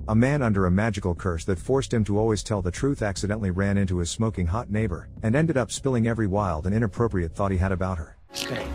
A man under a magical curse that forced him to always tell the truth accidentally ran into his smoking hot neighbor, and ended up spilling every wild and inappropriate thought he had about her. Stay.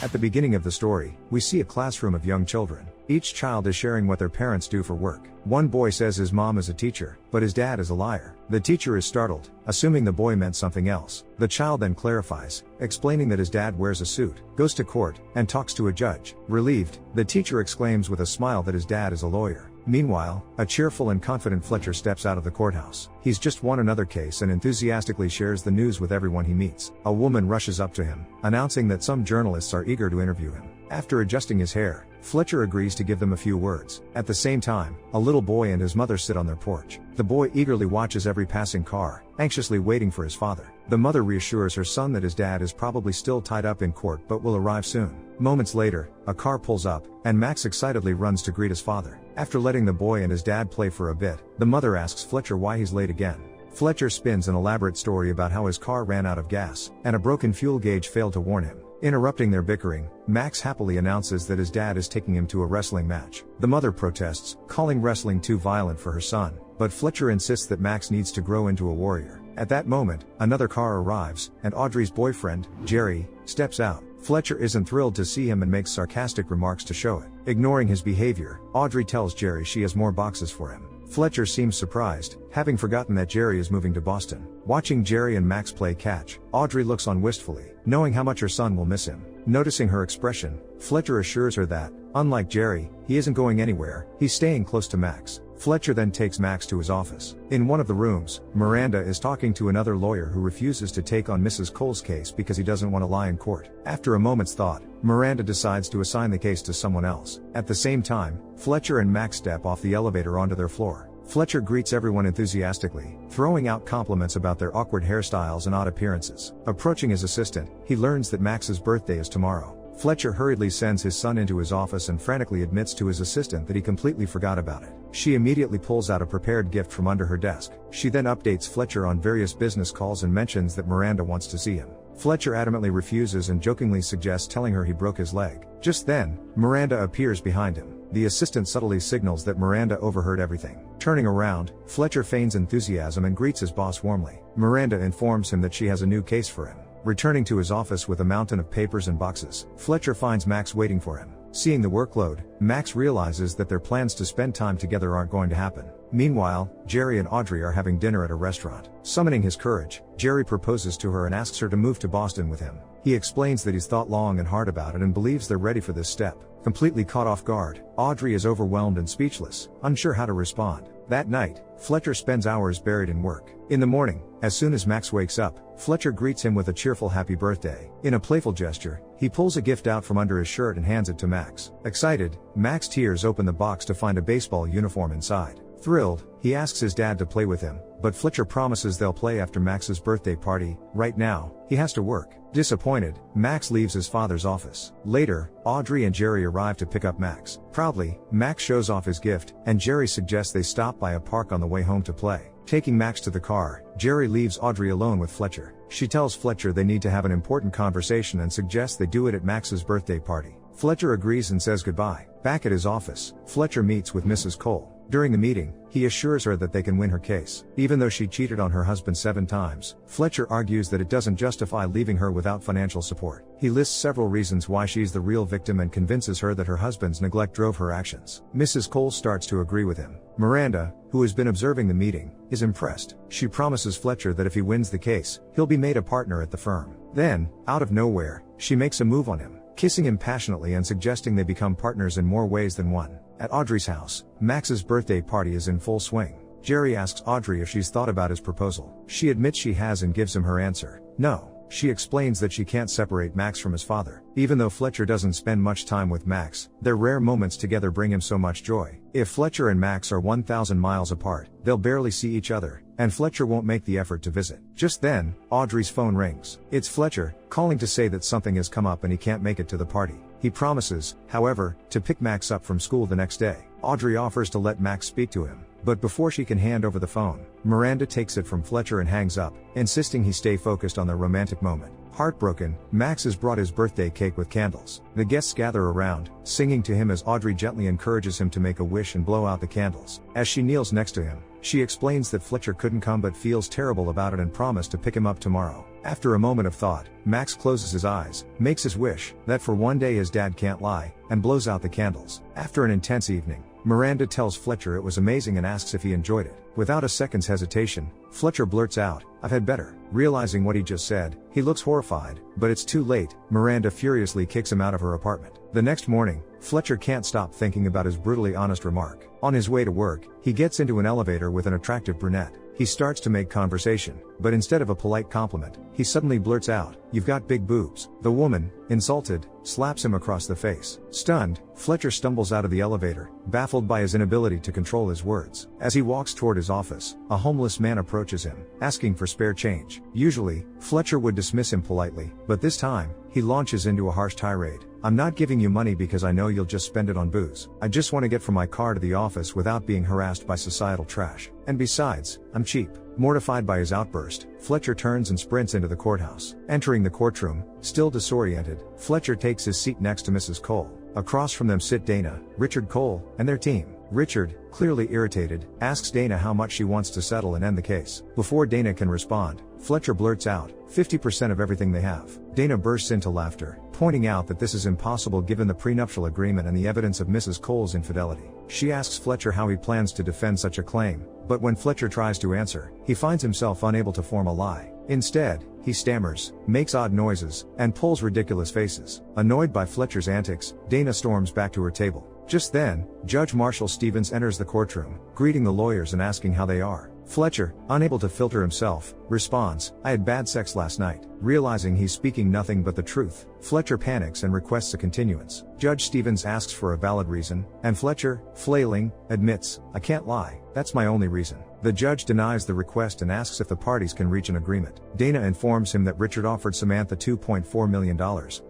At the beginning of the story, we see a classroom of young children. Each child is sharing what their parents do for work. One boy says his mom is a teacher, but his dad is a liar. The teacher is startled, assuming the boy meant something else. The child then clarifies, explaining that his dad wears a suit, goes to court, and talks to a judge. Relieved, the teacher exclaims with a smile that his dad is a lawyer. Meanwhile, a cheerful and confident Fletcher steps out of the courthouse. He's just won another case and enthusiastically shares the news with everyone he meets. A woman rushes up to him, announcing that some journalists are eager to interview him. After adjusting his hair, Fletcher agrees to give them a few words. At the same time, a little boy and his mother sit on their porch. The boy eagerly watches every passing car, anxiously waiting for his father. The mother reassures her son that his dad is probably still tied up in court but will arrive soon. Moments later, a car pulls up, and Max excitedly runs to greet his father. After letting the boy and his dad play for a bit, the mother asks Fletcher why he's late again. Fletcher spins an elaborate story about how his car ran out of gas, and a broken fuel gauge failed to warn him. Interrupting their bickering, Max happily announces that his dad is taking him to a wrestling match. The mother protests, calling wrestling too violent for her son, but Fletcher insists that Max needs to grow into a warrior. At that moment, another car arrives, and Audrey's boyfriend, Jerry, steps out. Fletcher isn't thrilled to see him and makes sarcastic remarks to show it. Ignoring his behavior, Audrey tells Jerry she has more boxes for him. Fletcher seems surprised, having forgotten that Jerry is moving to Boston. Watching Jerry and Max play catch, Audrey looks on wistfully, knowing how much her son will miss him. Noticing her expression, Fletcher assures her that, unlike Jerry, he isn't going anywhere, he's staying close to Max. Fletcher then takes Max to his office. In one of the rooms, Miranda is talking to another lawyer who refuses to take on Mrs. Cole's case because he doesn't want to lie in court. After a moment's thought, Miranda decides to assign the case to someone else. At the same time, Fletcher and Max step off the elevator onto their floor. Fletcher greets everyone enthusiastically, throwing out compliments about their awkward hairstyles and odd appearances. Approaching his assistant, he learns that Max's birthday is tomorrow. Fletcher hurriedly sends his son into his office and frantically admits to his assistant that he completely forgot about it. She immediately pulls out a prepared gift from under her desk. She then updates Fletcher on various business calls and mentions that Miranda wants to see him. Fletcher adamantly refuses and jokingly suggests telling her he broke his leg. Just then, Miranda appears behind him. The assistant subtly signals that Miranda overheard everything. Turning around, Fletcher feigns enthusiasm and greets his boss warmly. Miranda informs him that she has a new case for him. Returning to his office with a mountain of papers and boxes, Fletcher finds Max waiting for him. Seeing the workload, Max realizes that their plans to spend time together aren't going to happen. Meanwhile, Jerry and Audrey are having dinner at a restaurant. Summoning his courage, Jerry proposes to her and asks her to move to Boston with him. He explains that he's thought long and hard about it and believes they're ready for this step. Completely caught off guard, Audrey is overwhelmed and speechless, unsure how to respond. That night, Fletcher spends hours buried in work. In the morning, as soon as Max wakes up, Fletcher greets him with a cheerful happy birthday. In a playful gesture, he pulls a gift out from under his shirt and hands it to Max. Excited, Max tears open the box to find a baseball uniform inside. Thrilled, he asks his dad to play with him, but Fletcher promises they'll play after Max's birthday party. Right now, he has to work. Disappointed, Max leaves his father's office. Later, Audrey and Jerry arrive to pick up Max. Proudly, Max shows off his gift, and Jerry suggests they stop by a park on the way home to play. Taking Max to the car, Jerry leaves Audrey alone with Fletcher. She tells Fletcher they need to have an important conversation and suggests they do it at Max's birthday party. Fletcher agrees and says goodbye. Back at his office, Fletcher meets with Mrs. Cole. During the meeting, he assures her that they can win her case. Even though she cheated on her husband 7 times, Fletcher argues that it doesn't justify leaving her without financial support. He lists several reasons why she's the real victim and convinces her that her husband's neglect drove her actions. Mrs. Cole starts to agree with him. Miranda, who has been observing the meeting, is impressed. She promises Fletcher that if he wins the case, he'll be made a partner at the firm. Then, out of nowhere, she makes a move on him, kissing him passionately and suggesting they become partners in more ways than one. At Audrey's house, Max's birthday party is in full swing. Jerry asks Audrey if she's thought about his proposal. She admits she has and gives him her answer. No. She explains that she can't separate Max from his father. Even though Fletcher doesn't spend much time with Max, their rare moments together bring him so much joy. If Fletcher and Max are 1,000 miles apart, they'll barely see each other, and Fletcher won't make the effort to visit. Just then, Audrey's phone rings. It's Fletcher, calling to say that something has come up and he can't make it to the party. He promises, however, to pick Max up from school the next day. Audrey offers to let Max speak to him, but before she can hand over the phone, Miranda takes it from Fletcher and hangs up, insisting he stay focused on their romantic moment. Heartbroken, Max has brought his birthday cake with candles. The guests gather around, singing to him as Audrey gently encourages him to make a wish and blow out the candles. As she kneels next to him, she explains that Fletcher couldn't come but feels terrible about it and promised to pick him up tomorrow. After a moment of thought, Max closes his eyes, makes his wish, that for one day his dad can't lie, and blows out the candles. After an intense evening, Miranda tells Fletcher it was amazing and asks if he enjoyed it. Without a second's hesitation, Fletcher blurts out, "I've had better." Realizing what he just said, he looks horrified, but it's too late. Miranda furiously kicks him out of her apartment. The next morning, Fletcher can't stop thinking about his brutally honest remark. On his way to work, he gets into an elevator with an attractive brunette. He starts to make conversation, but instead of a polite compliment, he suddenly blurts out, "You've got big boobs." The woman, insulted, slaps him across the face. Stunned, Fletcher stumbles out of the elevator, baffled by his inability to control his words. As he walks toward his office, a homeless man approaches him, asking for spare change. Usually, Fletcher would dismiss him politely, but this time, he launches into a harsh tirade. "I'm not giving you money because I know you'll just spend it on booze. I just want to get from my car to the office without being harassed by societal trash. And besides, I'm cheap." Mortified by his outburst, Fletcher turns and sprints into the courthouse. Entering the courtroom, still disoriented, Fletcher takes his seat next to Mrs. Cole. Across from them sit Dana, Richard Cole, and their team. Richard, clearly irritated, asks Dana how much she wants to settle and end the case. Before Dana can respond, Fletcher blurts out, 50% of everything they have. Dana bursts into laughter, pointing out that this is impossible given the prenuptial agreement and the evidence of Mrs. Cole's infidelity. She asks Fletcher how he plans to defend such a claim, but when Fletcher tries to answer, he finds himself unable to form a lie. Instead, he stammers, makes odd noises, and pulls ridiculous faces. Annoyed by Fletcher's antics, Dana storms back to her table. Just then, Judge Marshall Stevens enters the courtroom, greeting the lawyers and asking how they are. Fletcher, unable to filter himself, responds, "I had bad sex last night." Realizing he's speaking nothing but the truth, Fletcher panics and requests a continuance. Judge Stevens asks for a valid reason, and Fletcher, flailing, admits, "I can't lie, that's my only reason." The judge denies the request and asks if the parties can reach an agreement. Dana informs him that Richard offered Samantha $2.4 million,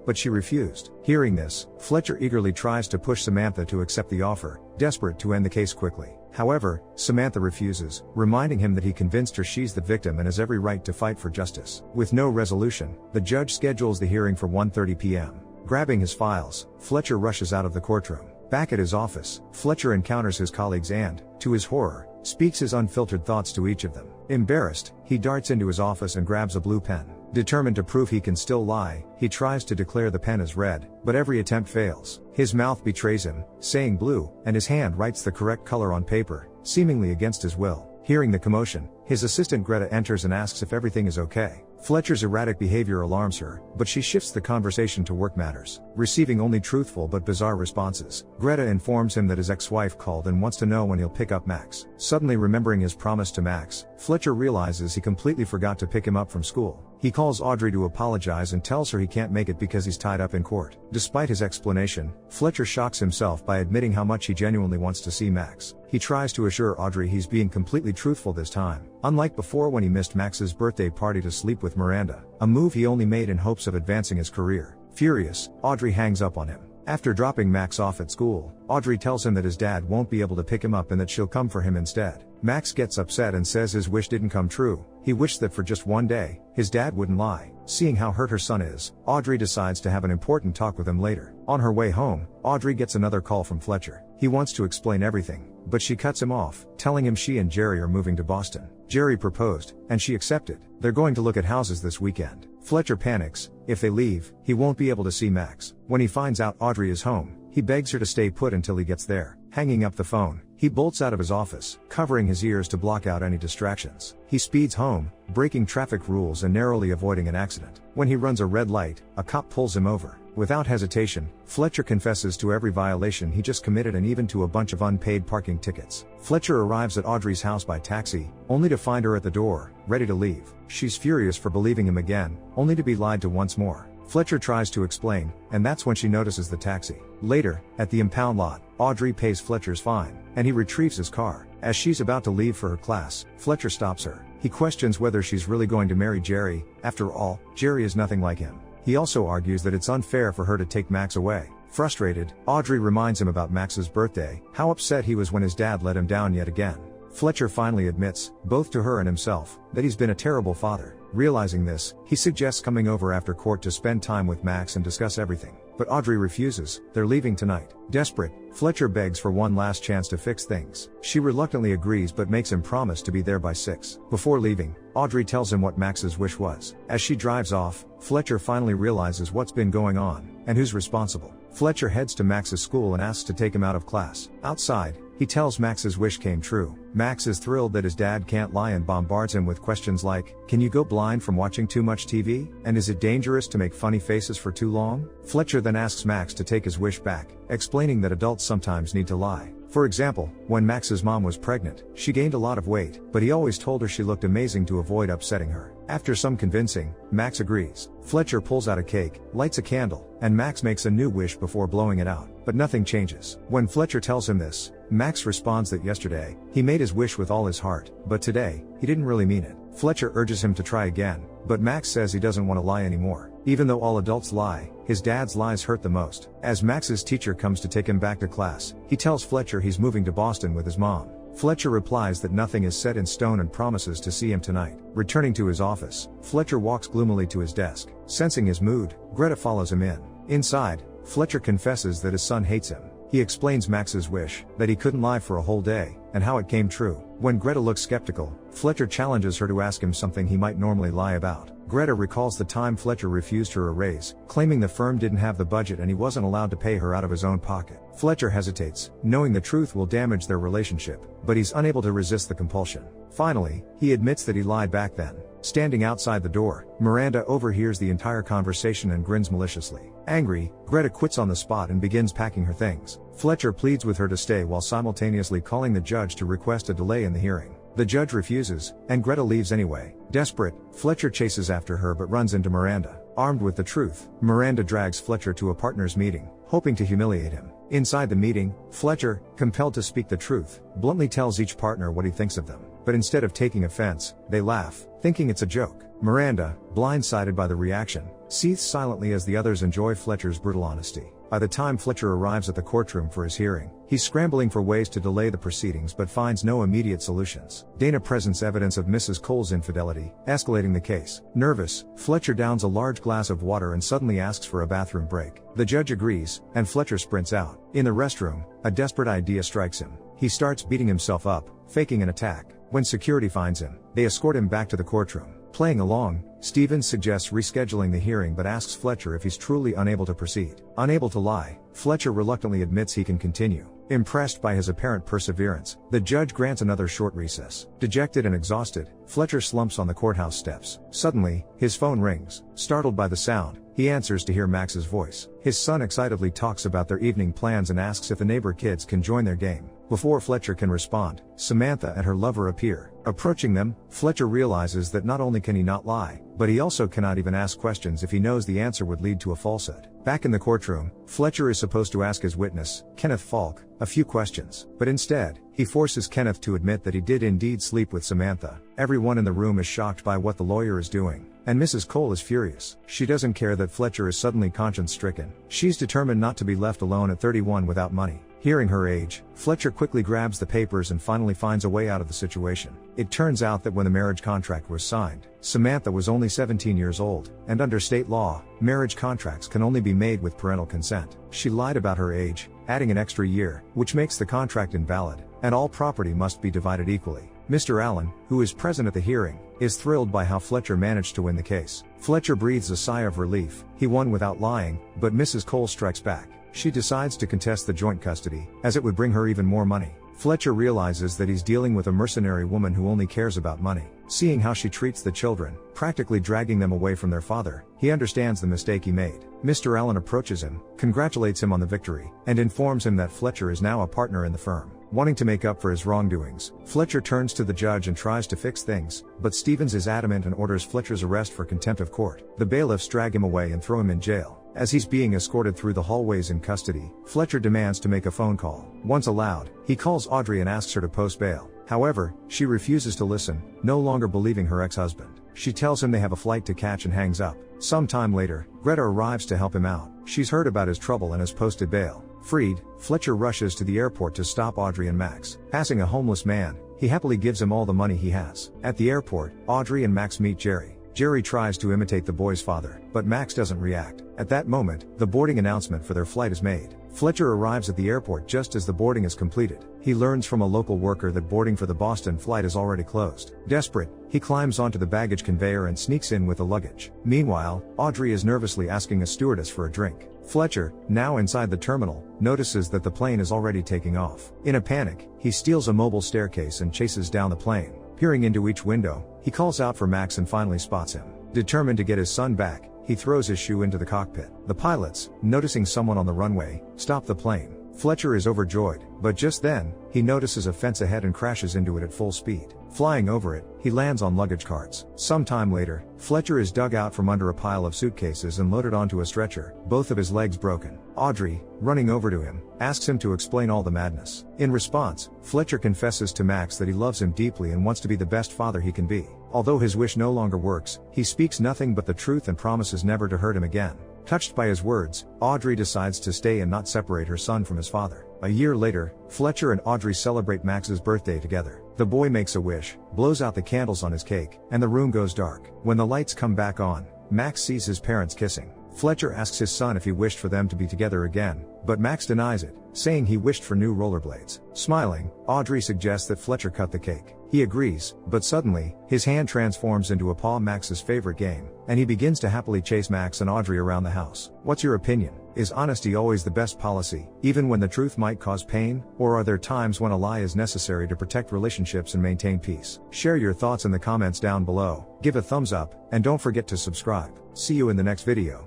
but she refused. Hearing this, Fletcher eagerly tries to push Samantha to accept the offer, desperate to end the case quickly. However, Samantha refuses, reminding him that he convinced her she's the victim and has every right to fight for justice. With no resolution, the judge schedules the hearing for 1:30 p.m. Grabbing his files, Fletcher rushes out of the courtroom. Back at his office, Fletcher encounters his colleagues and, to his horror, speaks his unfiltered thoughts to each of them. Embarrassed, he darts into his office and grabs a blue pen. Determined to prove he can still lie, he tries to declare the pen as red, but every attempt fails. His mouth betrays him, saying blue, and his hand writes the correct color on paper, seemingly against his will. Hearing the commotion, his assistant Greta enters and asks if everything is okay. Fletcher's erratic behavior alarms her, but she shifts the conversation to work matters. Receiving only truthful but bizarre responses, Greta informs him that his ex-wife called and wants to know when he'll pick up Max. Suddenly remembering his promise to Max, Fletcher realizes he completely forgot to pick him up from school. He calls Audrey to apologize and tells her he can't make it because he's tied up in court. Despite his explanation, Fletcher shocks himself by admitting how much he genuinely wants to see Max. He tries to assure Audrey he's being completely truthful this time, unlike before when he missed Max's birthday party to sleep with Miranda, a move he only made in hopes of advancing his career. Furious, Audrey hangs up on him. After dropping Max off at school, Audrey tells him that his dad won't be able to pick him up and that she'll come for him instead. Max gets upset and says his wish didn't come true. He wished that for just one day, his dad wouldn't lie. Seeing how hurt her son is, Audrey decides to have an important talk with him later. On her way home, Audrey gets another call from Fletcher. He wants to explain everything, but she cuts him off, telling him she and Jerry are moving to Boston. Jerry proposed, and she accepted. They're going to look at houses this weekend. Fletcher panics. If they leave, he won't be able to see Max. When he finds out Audrey is home, he begs her to stay put until he gets there. Hanging up the phone, he bolts out of his office, covering his ears to block out any distractions. He speeds home, breaking traffic rules and narrowly avoiding an accident. When he runs a red light, a cop pulls him over. Without hesitation, Fletcher confesses to every violation he just committed and even to a bunch of unpaid parking tickets. Fletcher arrives at Audrey's house by taxi, only to find her at the door, ready to leave. She's furious for believing him again, only to be lied to once more. Fletcher tries to explain, and that's when she notices the taxi. Later, at the impound lot, Audrey pays Fletcher's fine, and he retrieves his car. As she's about to leave for her class, Fletcher stops her. He questions whether she's really going to marry Jerry. After all, Jerry is nothing like him. He also argues that it's unfair for her to take Max away. Frustrated, Audrey reminds him about Max's birthday, how upset he was when his dad let him down yet again. Fletcher finally admits, both to her and himself, that he's been a terrible father. Realizing this, he suggests coming over after court to spend time with Max and discuss everything. But Audrey refuses. They're leaving tonight. Desperate, Fletcher begs for one last chance to fix things. She reluctantly agrees but makes him promise to be there by 6. Before leaving, Audrey tells him what Max's wish was. As she drives off, Fletcher finally realizes what's been going on, and who's responsible. Fletcher heads to Max's school and asks to take him out of class. Outside, he tells Max his wish came true. Max is thrilled that his dad can't lie and bombards him with questions like, "Can you go blind from watching too much TV? And is it dangerous to make funny faces for too long?" Fletcher then asks Max to take his wish back, explaining that adults sometimes need to lie. For example, when Max's mom was pregnant, she gained a lot of weight, but he always told her she looked amazing to avoid upsetting her. After some convincing, Max agrees. Fletcher pulls out a cake, lights a candle, and Max makes a new wish before blowing it out. But nothing changes. When Fletcher tells him this, Max responds that yesterday, he made his wish with all his heart, but today, he didn't really mean it. Fletcher urges him to try again, but Max says he doesn't want to lie anymore. Even though all adults lie, his dad's lies hurt the most. As Max's teacher comes to take him back to class, he tells Fletcher he's moving to Boston with his mom. Fletcher replies that nothing is set in stone and promises to see him tonight. Returning to his office, Fletcher walks gloomily to his desk. Sensing his mood, Greta follows him in. Inside, Fletcher confesses that his son hates him. He explains Max's wish, that he couldn't lie for a whole day, and how it came true. When Greta looks skeptical, Fletcher challenges her to ask him something he might normally lie about. Greta recalls the time Fletcher refused her a raise, claiming the firm didn't have the budget and he wasn't allowed to pay her out of his own pocket. Fletcher hesitates, knowing the truth will damage their relationship, but he's unable to resist the compulsion. Finally, he admits that he lied back then. Standing outside the door, Miranda overhears the entire conversation and grins maliciously. Angry, Greta quits on the spot and begins packing her things. Fletcher pleads with her to stay while simultaneously calling the judge to request a delay in the hearing. The judge refuses, and Greta leaves anyway. Desperate, Fletcher chases after her but runs into Miranda. Armed with the truth, Miranda drags Fletcher to a partners' meeting, hoping to humiliate him. Inside the meeting, Fletcher, compelled to speak the truth, bluntly tells each partner what he thinks of them. But instead of taking offense, they laugh, thinking it's a joke. Miranda, blindsided by the reaction, seethes silently as the others enjoy Fletcher's brutal honesty. By the time Fletcher arrives at the courtroom for his hearing, he's scrambling for ways to delay the proceedings but finds no immediate solutions. Dana presents evidence of Mrs. Cole's infidelity, escalating the case. Nervous, Fletcher downs a large glass of water and suddenly asks for a bathroom break. The judge agrees, and Fletcher sprints out. In the restroom, a desperate idea strikes him. He starts beating himself up, faking an attack. When security finds him, they escort him back to the courtroom. Playing along, Stevens suggests rescheduling the hearing but asks Fletcher if he's truly unable to proceed. Unable to lie, Fletcher reluctantly admits he can continue. Impressed by his apparent perseverance, the judge grants another short recess. Dejected and exhausted, Fletcher slumps on the courthouse steps. Suddenly, his phone rings. Startled by the sound, he answers to hear Max's voice. His son excitedly talks about their evening plans and asks if the neighbor kids can join their game. Before Fletcher can respond, Samantha and her lover appear. Approaching them, Fletcher realizes that not only can he not lie, but he also cannot even ask questions if he knows the answer would lead to a falsehood. Back in the courtroom, Fletcher is supposed to ask his witness, Kenneth Falk, a few questions, but instead, he forces Kenneth to admit that he did indeed sleep with Samantha. Everyone in the room is shocked by what the lawyer is doing, and Mrs. Cole is furious. She doesn't care that Fletcher is suddenly conscience-stricken. She's determined not to be left alone at 31 without money. Hearing her age, Fletcher quickly grabs the papers and finally finds a way out of the situation. It turns out that when the marriage contract was signed, Samantha was only 17 years old, and under state law, marriage contracts can only be made with parental consent. She lied about her age, adding an extra year, which makes the contract invalid, and all property must be divided equally. Mr. Allen, who is present at the hearing, is thrilled by how Fletcher managed to win the case. Fletcher breathes a sigh of relief. He won without lying, but Mrs. Cole strikes back. She decides to contest the joint custody, as it would bring her even more money. Fletcher realizes that he's dealing with a mercenary woman who only cares about money. Seeing how she treats the children, practically dragging them away from their father, he understands the mistake he made. Mr. Allen approaches him, congratulates him on the victory, and informs him that Fletcher is now a partner in the firm. Wanting to make up for his wrongdoings, Fletcher turns to the judge and tries to fix things, but Stevens is adamant and orders Fletcher's arrest for contempt of court. The bailiffs drag him away and throw him in jail. As he's being escorted through the hallways in custody, Fletcher demands to make a phone call. Once allowed, he calls Audrey and asks her to post bail. However, she refuses to listen, no longer believing her ex-husband. She tells him they have a flight to catch and hangs up. Some time later, Greta arrives to help him out. She's heard about his trouble and has posted bail. Freed, Fletcher rushes to the airport to stop Audrey and Max. Passing a homeless man, he happily gives him all the money he has. At the airport, Audrey and Max meet Jerry. Jerry tries to imitate the boy's father, but Max doesn't react. At that moment, the boarding announcement for their flight is made. Fletcher arrives at the airport just as the boarding is completed. He learns from a local worker that boarding for the Boston flight is already closed. Desperate, he climbs onto the baggage conveyor and sneaks in with the luggage. Meanwhile, Audrey is nervously asking a stewardess for a drink. Fletcher, now inside the terminal, notices that the plane is already taking off. In a panic, he steals a mobile staircase and chases down the plane. Peering into each window, he calls out for Max and finally spots him. Determined to get his son back, he throws his shoe into the cockpit. The pilots, noticing someone on the runway, stop the plane. Fletcher is overjoyed, but just then, he notices a fence ahead and crashes into it at full speed. Flying over it, he lands on luggage carts. Some time later, Fletcher is dug out from under a pile of suitcases and loaded onto a stretcher, both of his legs broken. Audrey, running over to him, asks him to explain all the madness. In response, Fletcher confesses to Max that he loves him deeply and wants to be the best father he can be. Although his wish no longer works, he speaks nothing but the truth and promises never to hurt him again. Touched by his words, Audrey decides to stay and not separate her son from his father. A year later, Fletcher and Audrey celebrate Max's birthday together. The boy makes a wish, blows out the candles on his cake, and the room goes dark. When the lights come back on, Max sees his parents kissing. Fletcher asks his son if he wished for them to be together again, but Max denies it, saying he wished for new rollerblades. Smiling, Audrey suggests that Fletcher cut the cake. He agrees, but suddenly, his hand transforms into a paw, Max's favorite game, and he begins to happily chase Max and Audrey around the house. What's your opinion? Is honesty always the best policy, even when the truth might cause pain, or are there times when a lie is necessary to protect relationships and maintain peace? Share your thoughts in the comments down below, give a thumbs up, and don't forget to subscribe. See you in the next video.